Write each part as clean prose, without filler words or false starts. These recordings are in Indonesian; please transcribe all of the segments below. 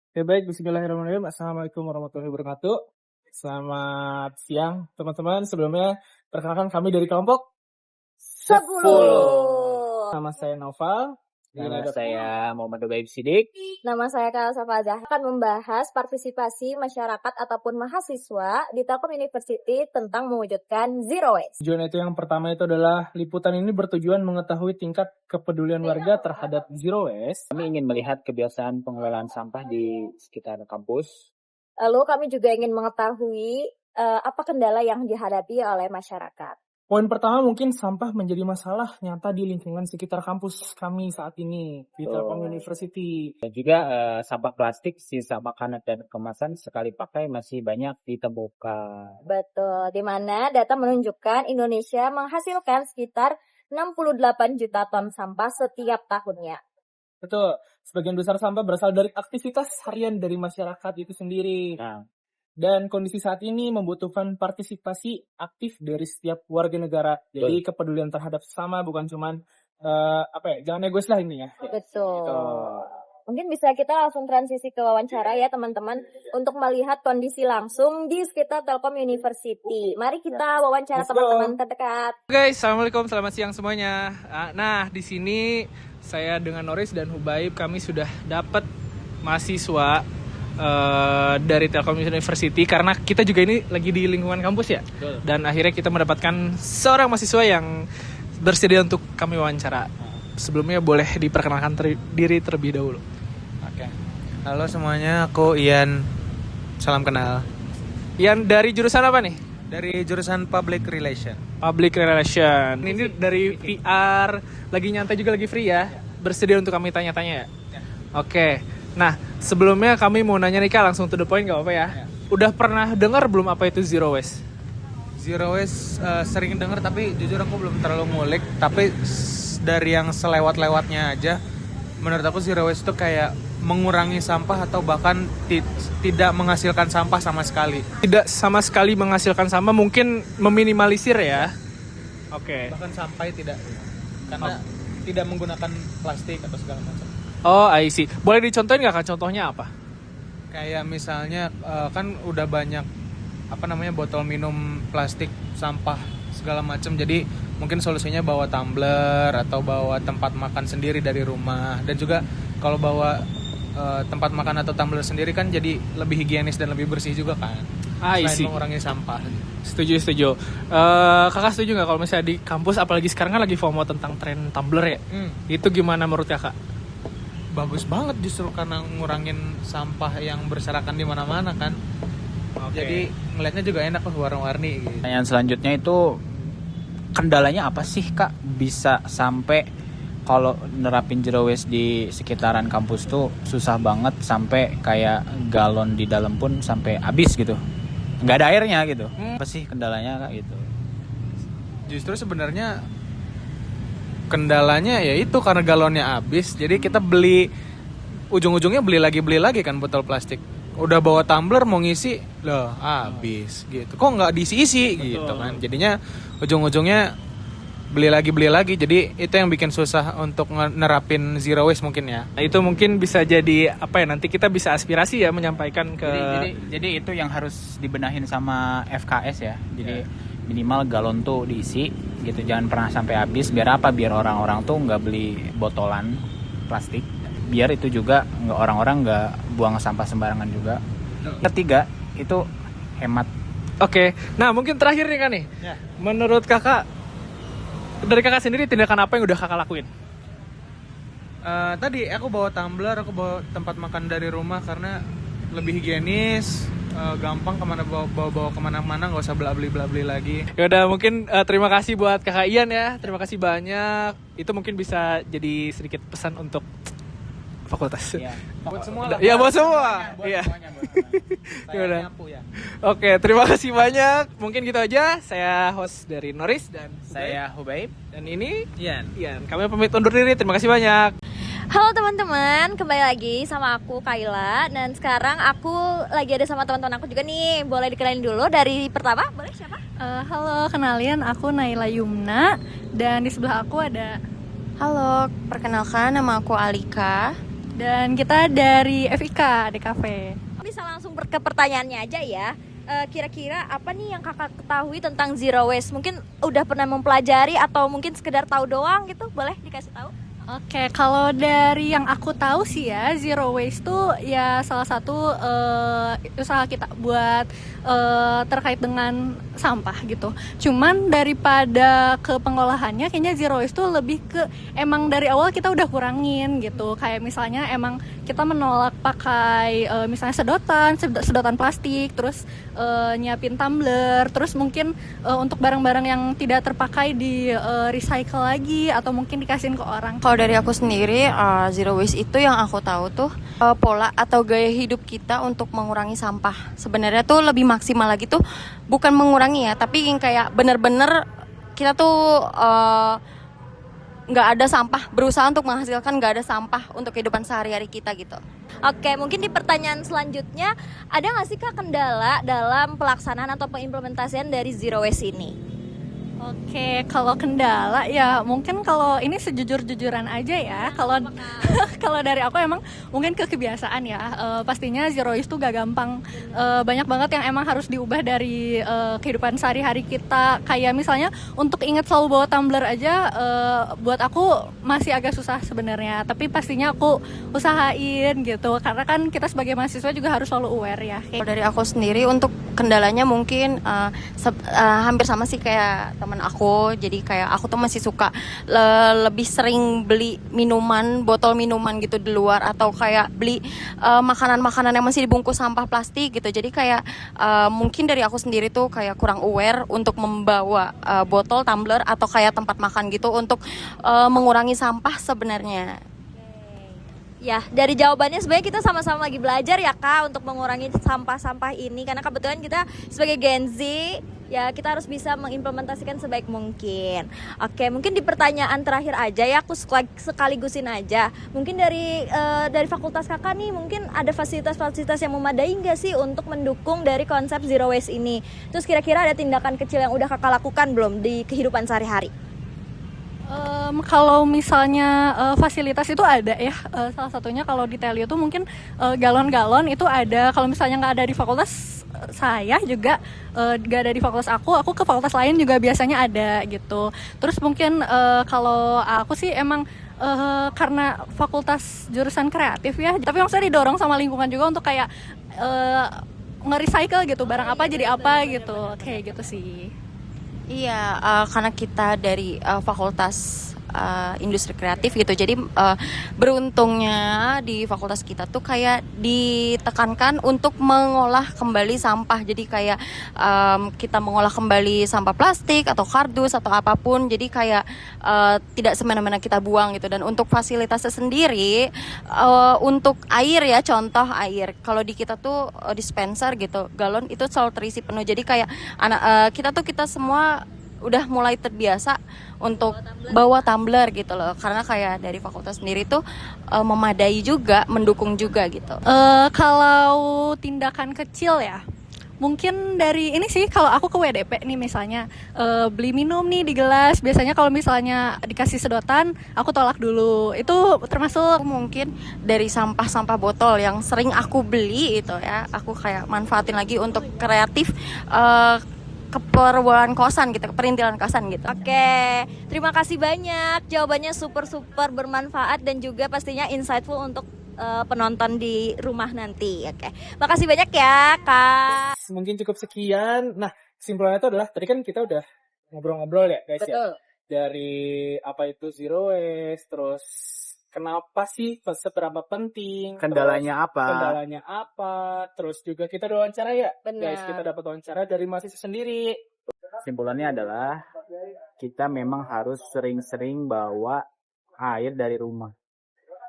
Oke, baik, bismillahirrahmanirrahim. Assalamualaikum warahmatullahi wabarakatuh. Selamat siang, teman-teman. Sebelumnya, perkenalkan kami dari kelompok 10. Nama saya Noval. Nama saya Muhammad Ubaib Sidik. Nama saya Kak Safazah akan membahas partisipasi masyarakat ataupun mahasiswa di Telkom University tentang mewujudkan zero waste. Tujuan itu yang pertama itu adalah liputan ini bertujuan mengetahui tingkat kepedulian warga terhadap zero waste. Kami ingin melihat kebiasaan pengelolaan sampah di sekitar kampus. Lalu kami juga ingin mengetahui apa kendala yang dihadapi oleh masyarakat. Poin pertama mungkin sampah menjadi masalah nyata di lingkungan sekitar kampus kami saat ini di Telkom University. Dan juga sampah plastik, sisa makanan dan kemasan sekali pakai masih banyak ditemukan. Betul, di mana data menunjukkan Indonesia menghasilkan sekitar 68 juta ton sampah setiap tahunnya. Betul, sebagian besar sampah berasal dari aktivitas harian dari masyarakat itu sendiri. Nah, Dan kondisi saat ini membutuhkan partisipasi aktif dari setiap warga negara. Jadi kepedulian terhadap sesama bukan cuman jangan egois lah ini ya. Betul. Gitu. Mungkin bisa kita langsung transisi ke wawancara ya teman-teman untuk melihat kondisi langsung di sekitar Telkom University. Mari kita wawancara Let's go. teman-teman terdekat. Guys, assalamualaikum, selamat siang semuanya. Nah, di sini saya dengan Noris dan Hubaib kami sudah dapat mahasiswa dari Telkom University karena kita juga ini lagi di lingkungan kampus ya. Dan akhirnya kita mendapatkan seorang mahasiswa yang bersedia untuk kami wawancara. Sebelumnya boleh diperkenalkan diri terlebih dahulu. Oke. Halo semuanya, aku Ian. Salam kenal. Ian dari jurusan apa nih? Dari jurusan Public Relation. Public Relation. Ini dari PR, lagi nyantai juga lagi free ya. Bersedia untuk kami tanya-tanya ya? Oke. Nah, sebelumnya kami mau nanya nih Kak, langsung to the point gak apa-apa ya? Udah pernah dengar belum apa itu zero waste? Zero waste sering denger tapi jujur aku belum terlalu ngulik. Tapi dari yang selewat-lewatnya aja, menurut aku zero waste itu kayak mengurangi sampah atau bahkan tidak menghasilkan sampah sama sekali. Tidak sama sekali menghasilkan sampah, mungkin meminimalisir ya? Oke. Bahkan sampai tidak. Karena tidak menggunakan plastik atau segala macam. Oh, I see. Boleh dicontohin gak Kak? Contohnya apa? Kayak misalnya kan udah banyak botol minum plastik sampah segala macam, jadi mungkin solusinya bawa tumbler atau bawa tempat makan sendiri dari rumah. Dan juga kalau bawa tempat makan atau tumbler sendiri kan jadi lebih higienis dan lebih bersih juga kan, selain mengurangi sampah. Setuju. Kakak setuju gak kalau misalnya di kampus, apalagi sekarang kan lagi FOMO tentang tren tumbler ya? Itu gimana menurut Kakak? Bagus banget justru karena ngurangin sampah yang berserakan di mana-mana kan. Jadi ngelihatnya juga enak loh, warna-warni gitu. pertanyaan selanjutnya itu kendalanya apa sih Kak? Bisa sampai kalau nerapin zero waste di sekitaran kampus tuh susah banget sampai kayak galon di dalam pun sampai habis gitu. Nggak ada airnya gitu. Apa sih kendalanya Kak gitu? Justru sebenarnya kendalanya ya itu karena galonnya habis, jadi kita ujung-ujungnya beli lagi kan botol plastik. Udah bawa tumbler mau ngisi, loh habis gitu. Kok nggak diisi-isi gitu kan. Jadinya ujung-ujungnya beli lagi. Jadi itu yang bikin susah untuk nerapin zero waste mungkin ya. Nah, itu mungkin bisa jadi apa ya, nanti kita bisa aspirasi ya menyampaikan ke Jadi itu yang harus dibenahin sama FKS ya. Jadi minimal galon tuh diisi gitu, jangan pernah sampai habis. Biar apa? Biar orang-orang tuh nggak beli botolan plastik. Biar itu juga orang-orang nggak buang sampah sembarangan juga. Ketiga itu hemat. Oke. Nah, mungkin terakhir nih kan nih. Ya. Menurut Kakak, dari Kakak sendiri tindakan apa yang udah Kakak lakuin? Tadi aku bawa tumbler, aku bawa tempat makan dari rumah karena lebih higienis. Gampang bawa kemana-mana, nggak usah beli lagi. Ya udah, mungkin terima kasih buat Kakak Ian ya. Terima kasih banyak. Itu mungkin bisa jadi sedikit pesan untuk fakultas. Ya. Buat semua lah. Iya, buat semua. Iya. Ya udah. Oke, terima kasih banyak. Mungkin gitu aja. Saya host dari Noris dan Saya Hubaib. dan ini Ian. Ian. Kami pamit undur diri. Terima kasih banyak. Halo teman-teman, kembali lagi sama aku Kayla. Dan sekarang aku lagi ada sama teman-teman aku juga nih. Boleh dikenalin dulu dari pertama, boleh siapa? Halo, kenalin aku Naila Yumna dan di sebelah aku ada. Halo, perkenalkan nama aku Alika. Dan kita dari FIK DKV. Bisa langsung ke pertanyaannya aja ya. Kira-kira apa nih yang kakak ketahui tentang zero waste? Mungkin udah pernah mempelajari atau mungkin sekedar tahu doang gitu, boleh dikasih tahu? Oke, kalau dari yang aku tahu sih ya, zero waste tuh ya salah satu usaha kita buat terkait dengan sampah gitu. Cuman daripada ke pengolahannya, kayaknya zero waste tuh lebih ke emang dari awal kita udah kurangin gitu. Kayak misalnya emang kita menolak pakai misalnya sedotan plastik, terus nyiapin tumbler, terus mungkin untuk barang-barang yang tidak terpakai di recycle lagi atau mungkin dikasihin ke orang. Kalau dari aku sendiri, zero waste itu yang aku tahu tuh pola atau gaya hidup kita untuk mengurangi sampah. Sebenarnya tuh lebih maksimal lagi tuh bukan mengurangi ya, tapi yang kayak bener-bener kita tuh nggak ada sampah, berusaha untuk menghasilkan nggak ada sampah untuk kehidupan sehari-hari kita gitu. Oke, mungkin di pertanyaan selanjutnya, ada nggak sih Kak kendala dalam pelaksanaan atau pengimplementasian dari zero waste ini? Oke, kalau kendala ya mungkin kalau ini sejujur-jujuran aja ya. Kalau kalau dari aku emang mungkin kebiasaan ya. Pastinya zero waste tuh gak gampang. Banyak banget yang emang harus diubah dari kehidupan sehari-hari kita. Kayak misalnya untuk ingat selalu bawa tumbler aja, buat aku masih agak susah sebenarnya. Tapi pastinya aku usahain gitu. Karena kan kita sebagai mahasiswa juga harus selalu aware ya. Kalau dari aku sendiri untuk kendalanya mungkin hampir sama sih kayak teman aku. Jadi kayak aku tuh masih suka lebih sering beli minuman, botol minuman gitu di luar, atau kayak beli makanan-makanan yang masih dibungkus sampah plastik gitu. Jadi kayak mungkin dari aku sendiri tuh kayak kurang aware untuk membawa botol, tumbler atau kayak tempat makan gitu untuk mengurangi sampah sebenarnya. Ya, dari jawabannya sebenarnya kita sama-sama lagi belajar ya Kak untuk mengurangi sampah-sampah ini. Karena kebetulan kita sebagai Gen Z, ya kita harus bisa mengimplementasikan sebaik mungkin. Oke, mungkin di pertanyaan terakhir aja ya, aku sekaligusin aja. Mungkin dari fakultas kakak nih, mungkin ada fasilitas-fasilitas yang memadai nggak sih untuk mendukung dari konsep zero waste ini? Terus kira-kira ada tindakan kecil yang udah kakak lakukan belum di kehidupan sehari-hari? Kalau misalnya fasilitas itu ada ya, salah satunya kalau di Telio tuh mungkin galon-galon itu ada. Kalau misalnya nggak ada di fakultas saya juga, nggak ada di fakultas aku ke fakultas lain juga biasanya ada gitu. Terus mungkin kalau aku sih emang karena fakultas jurusan kreatif ya, tapi maksudnya didorong sama lingkungan juga untuk kayak nge-recycle gitu, barang apa jadi apa gitu, kayak gitu sih. Iya, karena kita dari fakultas industri kreatif gitu, jadi beruntungnya di fakultas kita tuh kayak ditekankan untuk mengolah kembali sampah. Jadi kayak kita mengolah kembali sampah plastik atau kardus atau apapun, jadi kayak tidak semena-mena kita buang gitu. Dan untuk fasilitasnya sendiri, untuk air ya, contoh air, kalau di kita tuh dispenser gitu, galon itu selalu terisi penuh. Jadi kayak kita semua udah mulai terbiasa untuk bawa tumbler gitu loh, karena kayak dari fakultas sendiri tuh memadai juga, mendukung juga gitu. Kalau tindakan kecil ya, mungkin dari ini sih, kalau aku ke WDP nih misalnya beli minum nih di gelas, biasanya kalau misalnya dikasih sedotan aku tolak dulu. Itu termasuk mungkin dari sampah botol yang sering aku beli itu ya, aku kayak manfaatin lagi untuk kreatif keperluan kosan gitu, perintilan kosan gitu. Oke, terima kasih banyak. Jawabannya super bermanfaat dan juga pastinya insightful untuk penonton di rumah nanti. Oke, makasih banyak ya Kak. Mungkin cukup sekian. Nah, kesimpulannya itu adalah tadi kan kita udah ngobrol-ngobrol ya guys. Betul. Ya. Dari apa itu zero waste, terus kenapa sih seberapa penting, Kendalanya kendalanya apa, terus juga kita ada wawancara ya. Benar. Guys, kita dapat wawancara dari mahasiswa sendiri. Kesimpulannya adalah kita memang harus sering-sering bawa air dari rumah.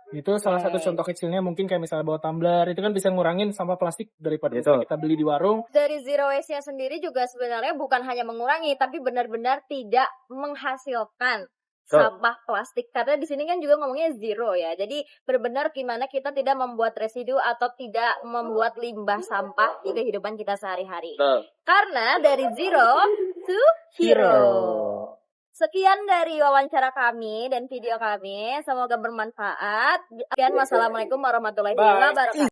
Itu salah satu contoh kecilnya, mungkin kayak misalnya bawa tumbler, itu kan bisa ngurangin sampah plastik daripada misalnya kita beli di warung. Dari zero waste-nya sendiri juga sebenarnya bukan hanya mengurangi, tapi benar-benar tidak menghasilkan sampah plastik, karena di sini kan juga ngomongnya zero ya. Jadi benar-benar gimana kita tidak membuat residu atau tidak membuat limbah sampah di kehidupan kita sehari-hari. Karena dari zero to hero. Sekian dari wawancara kami dan video kami. Semoga bermanfaat. Sekian, wassalamualaikum warahmatullahi wabarakatuh.